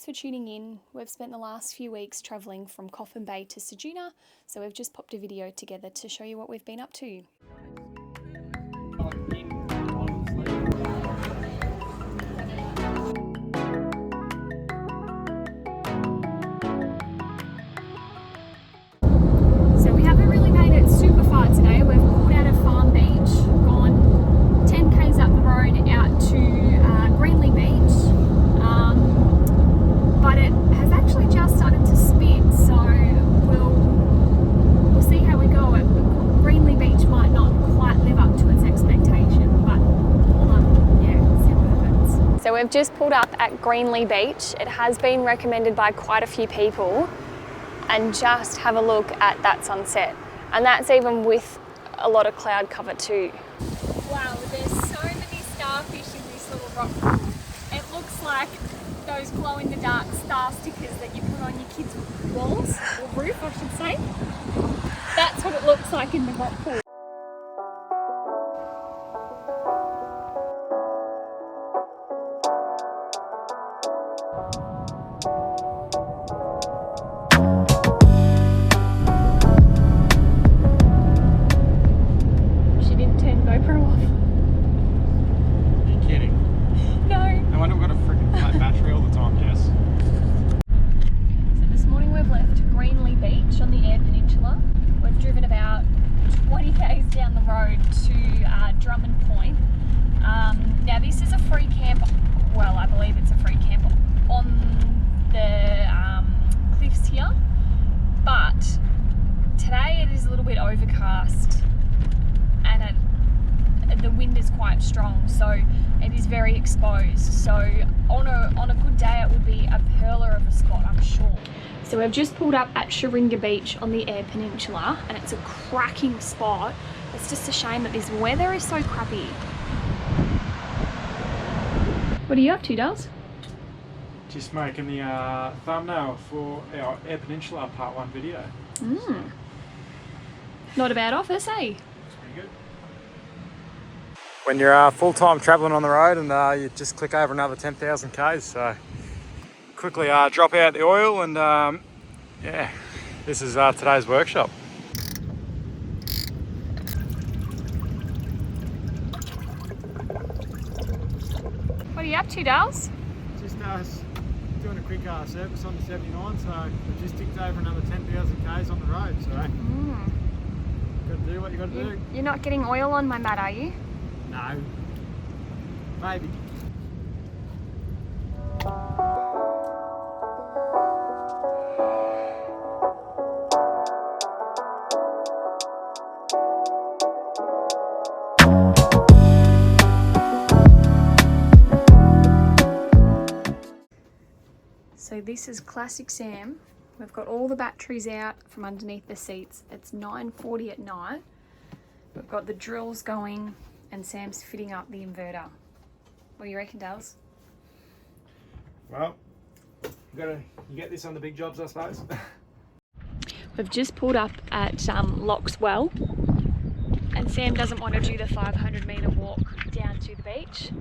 for tuning in. We've spent the last few weeks travelling from Coffin Bay to Ceduna, so we've just popped a video together to show you what we've been up to. So we haven't really made it super far today. We've pulled out of Farm Beach, gone 10 k's up the road out to Greenly Beach. But it has actually just started to spit, so we'll see how we go. Greenly Beach might not quite live up to its expectation, but yeah, see what happens. So we've just pulled up at Greenly Beach. It has been recommended by quite a few people, and just have a look at that sunset, and that's even with a lot of cloud cover too. Wow, there's so many starfish in this little rock pool. It looks like those glow-in-the-dark star stickers that you put on your kids' walls, or roof I should say. That's what it looks like in the rock pool. She didn't turn GoPro off. Are you kidding? No. No wonder we've got a freaking flat battery all the time, Jess. So this morning we've left Greenly Beach on the Eyre Peninsula. We've driven about 20 k's down the road to Drummond Point. Now this is a free camp, well I believe it's a free camp on the cliffs here, but today it is a little bit overcast and the wind is quite strong, so it is very exposed. So on a good day it would be a perler of a spot, I'm sure. So we've just pulled up at Sharinga Beach on the Eyre Peninsula, and it's a cracking spot. It's just a shame that this weather is so crappy. What are you up to, Dulls? Just making the thumbnail for our Eyre Peninsula Part 1 video. So, Not a bad office, eh? it's pretty good. When you're full-time travelling on the road and you just click over another 10,000 k's, so quickly drop out the oil and yeah, this is today's workshop. What are you up to, Dulls? Just doing a quick service on the 79, so we just ticked over another 10,000 k's on the road, so got to do what you got to do. You're not getting oil on my mat, are you? No, maybe. So this is classic Sam. We've got all the batteries out from underneath the seats. It's 9:40 at night. We've got the drills going and Sam's fitting up the inverter. What do you reckon, Dales? Well, you get this on the big jobs, I suppose. We've just pulled up at Loxwell, and Sam doesn't want to do the 500-metre walk down to the beach,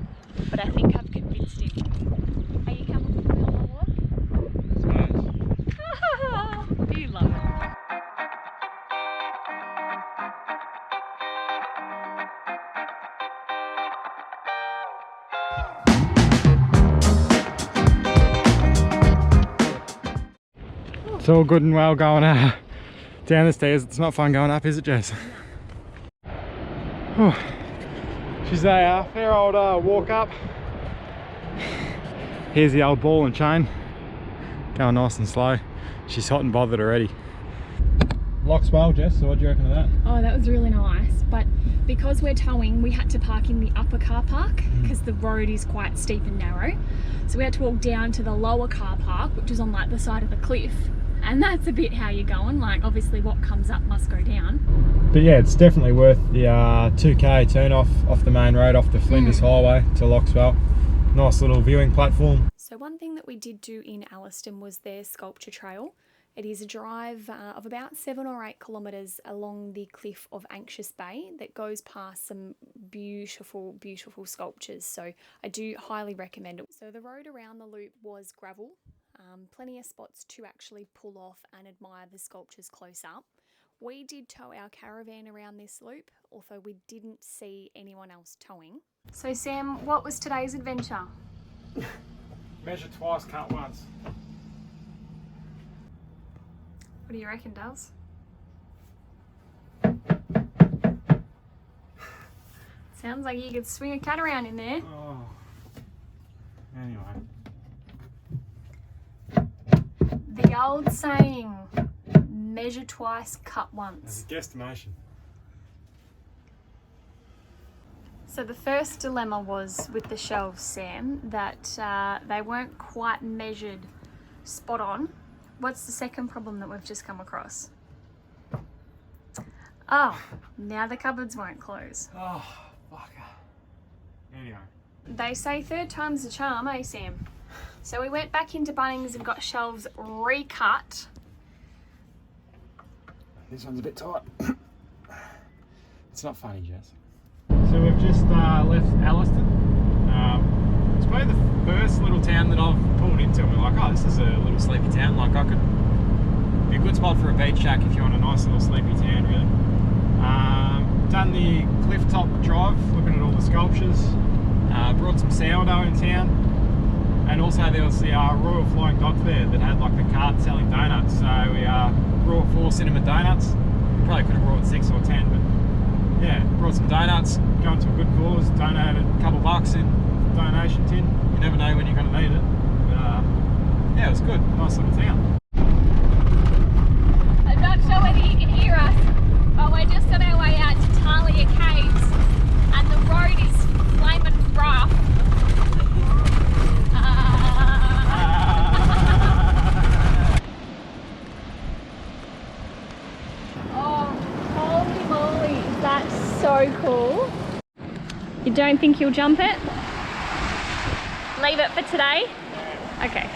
but I think I've convinced him. Are you coming with me on the walk? I suppose. You love it. It's all good and well going down the stairs. It's not fun going up, is it, Jess? Oh, she's a fair old walk up. Here's the old ball and chain. Going nice and slow. She's hot and bothered already. Locks well, Jess, so what do you reckon of that? Oh, that was really nice, but because we're towing, we had to park in the upper car park because the road is quite steep and narrow. So we had to walk down to the lower car park, which is on like the side of the cliff. And that's a bit how you're going, like obviously what comes up must go down. But yeah, it's definitely worth the 2k turn off the main road, off the Flinders Highway to Loxwell. Nice little viewing platform. So one thing that we did do in Alliston was their sculpture trail. It is a drive of about 7 or 8 kilometres along the cliff of Anxious Bay that goes past some beautiful, beautiful sculptures. So I do highly recommend it. So the road around the loop was gravel. Plenty of spots to actually pull off and admire the sculptures close up. We did tow our caravan around this loop, although we didn't see anyone else towing. So Sam, what was today's adventure? Measure twice, cut once. What do you reckon, Doves? Sounds like you could swing a cat around in there. Oh. Anyway. The old saying, measure twice, cut once. It's a guesstimation. So the first dilemma was with the shelves, Sam, that they weren't quite measured spot on. What's the second problem that we've just come across? Oh, now the cupboards won't close. Oh, fuck. Anyway. They say third time's the charm, eh, Sam? So we went back into Bunnings and got shelves recut. This one's a bit tight. It's not funny, Jess. So we've just left Alliston. It's probably the first little town that I've pulled into and we're like, oh, this is a little sleepy town. Like, I could be a good spot for a beach shack if you want a nice little sleepy town, really. Done the cliff top drive, looking at all the sculptures. Brought some sourdough in town. And also there was the Royal Flying Dock there that had like the cart selling donuts. So we brought 4 cinnamon donuts. Probably could have brought 6 or 10, but yeah, brought some donuts, going to a good cause, donated a couple bucks in the donation tin. You never know when you're going to need it. But yeah, it was good. Nice little town. I'm not sure whether you can hear us, but we're just on our way out to Talia Caves and the road is flaming rough. Oh, holy moly, that's so cool. You don't think you'll jump it? Leave it for today? Okay.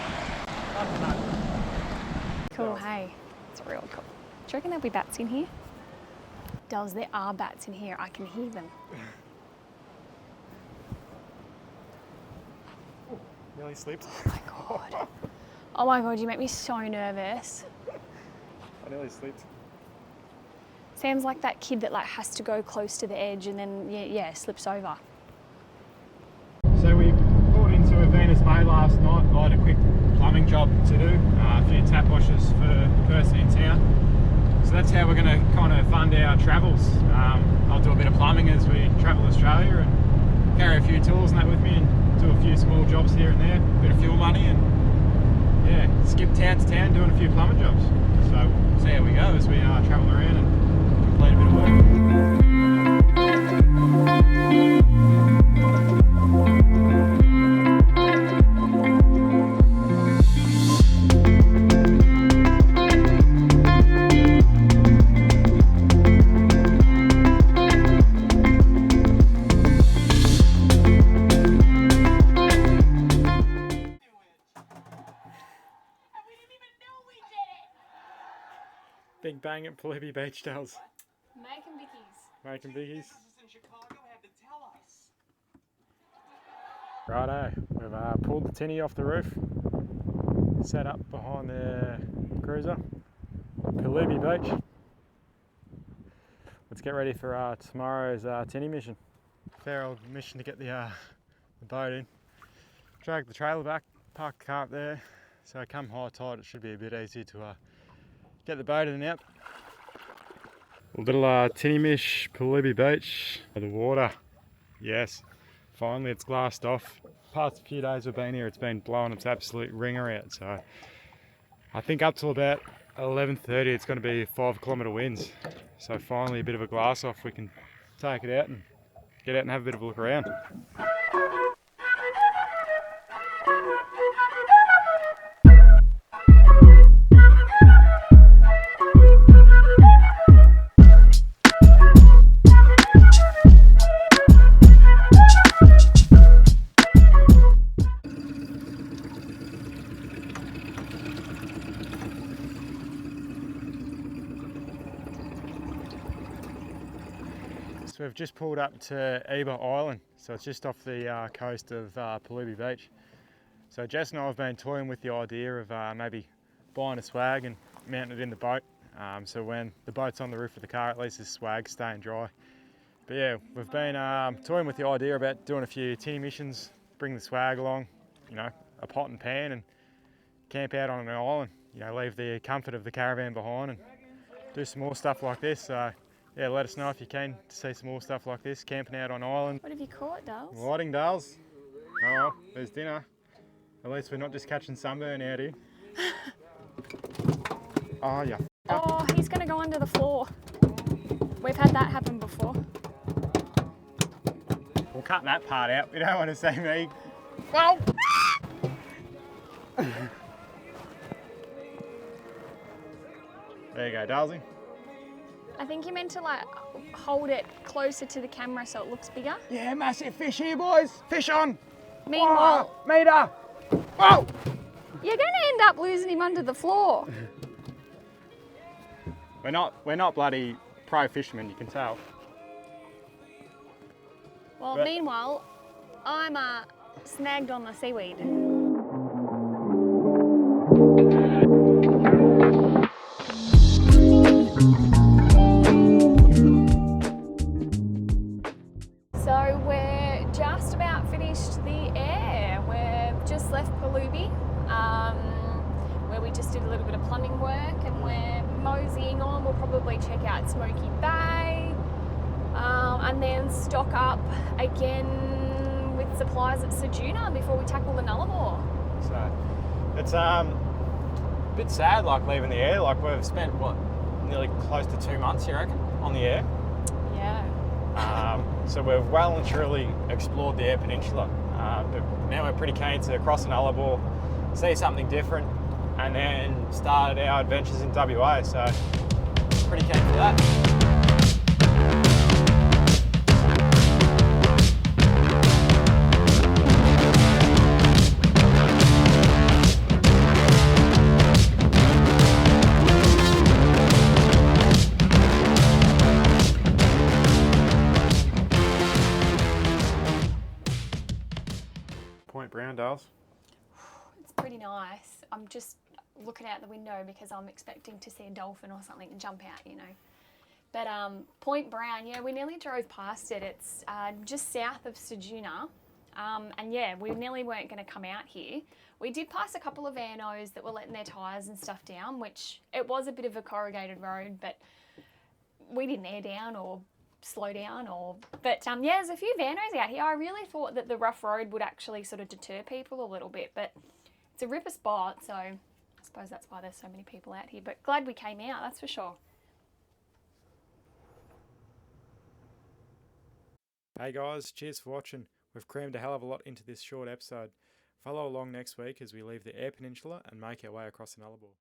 Cool, hey. It's real cool. Do you reckon there'll be bats in here? Does there are bats in here? I can hear them. Nearly slept. Oh my god. Oh my god, you make me so nervous. I nearly slept. Sam's like that kid that like has to go close to the edge and then yeah slips over. So we pulled into Venus Bay last night. I had a quick plumbing job to do, a few tap washes for the person in town. So that's how we're going to kind of fund our travels. I'll do a bit of plumbing as we travel Australia and carry a few tools and that with me and do a few small jobs here and there, a bit of fuel money and yeah, skip town to town doing a few plumbing jobs. So we'll see how we go as we travel around and complete a bit of work. Big bang at Peninsula Beach Dells. Making bickies. Making biggies. Righto, we've pulled the tinny off the roof, set up behind the cruiser, Peninsula Beach. Let's get ready for tomorrow's tinny mission. Fair old mission to get the boat in. Drag the trailer back, park the car up there, so come high tide it should be a bit easier to get the boat in and out. A little tinny mish, Peninsula Beach, the water, yes. Finally it's glassed off. Past few days we've been here, it's been blowing its absolute ringer out. So I think up till about 11:30 it's going to be 5-kilometre winds. So finally a bit of a glass off, we can take it out and get out and have a bit of a look around. So we've just pulled up to Eyre Island, so it's just off the coast of Peninsula Beach. So Jess and I have been toying with the idea of maybe buying a swag and mounting it in the boat. So when the boat's on the roof of the car, at least the swag's staying dry. But yeah, we've been toying with the idea about doing a few tinny missions, bring the swag along, you know, a pot and pan, and camp out on an island, you know, leave the comfort of the caravan behind and do some more stuff like this. So yeah, let us know if you can to see some more stuff like this, camping out on island. What have you caught, Dulls? Lighting Dales. Oh well, there's dinner. At least we're not just catching sunburn out here. Oh yeah. Oh, he's going to go under the floor. We've had that happen before. We'll cut that part out. We don't want to see me. Whoa! There you go, Dalsy. I think you meant to like hold it closer to the camera so it looks bigger. Yeah, massive fish here, boys. Fish on. Meanwhile, Oh, meter. Whoa! you're going to end up losing him under the floor. We're not bloody pro fishermen, you can tell. Well, But- meanwhile, I'm snagged on the seaweed. So we're just about finished the Eyre. We've just left Palubi, where we just did a little bit of plumbing work, and we're moseying on. We'll probably check out Smoky Bay, and then stock up again with supplies at Ceduna before we tackle the Nullarbor. So it's a bit sad, like leaving the Eyre. Like we've spent what, nearly close to 2 months, you reckon, on the Eyre. Yeah. So we've well and truly explored the Eyre Peninsula. But now we're pretty keen to cross the Nullarbor, see something different, and then start our adventures in WA. So pretty keen for that. Point Brown, Dales. It's pretty nice. I'm just looking out the window because I'm expecting to see a dolphin or something jump out, you know. But Point Brown, yeah, we nearly drove past it. It's just south of Ceduna. And yeah, we nearly weren't going to come out here. We did pass a couple of Vannos that were letting their tyres and stuff down, which it was a bit of a corrugated road, but we didn't air down or slow down but yeah, there's a few Vannos out here. I really thought that the rough road would actually sort of deter people a little bit, but it's a ripper spot, so I suppose that's why there's so many people out here. But glad we came out, that's for sure. Hey guys, cheers for watching. We've crammed a hell of a lot into this short episode. Follow along next week as we leave the Eyre Peninsula and make our way across the Nullarbor.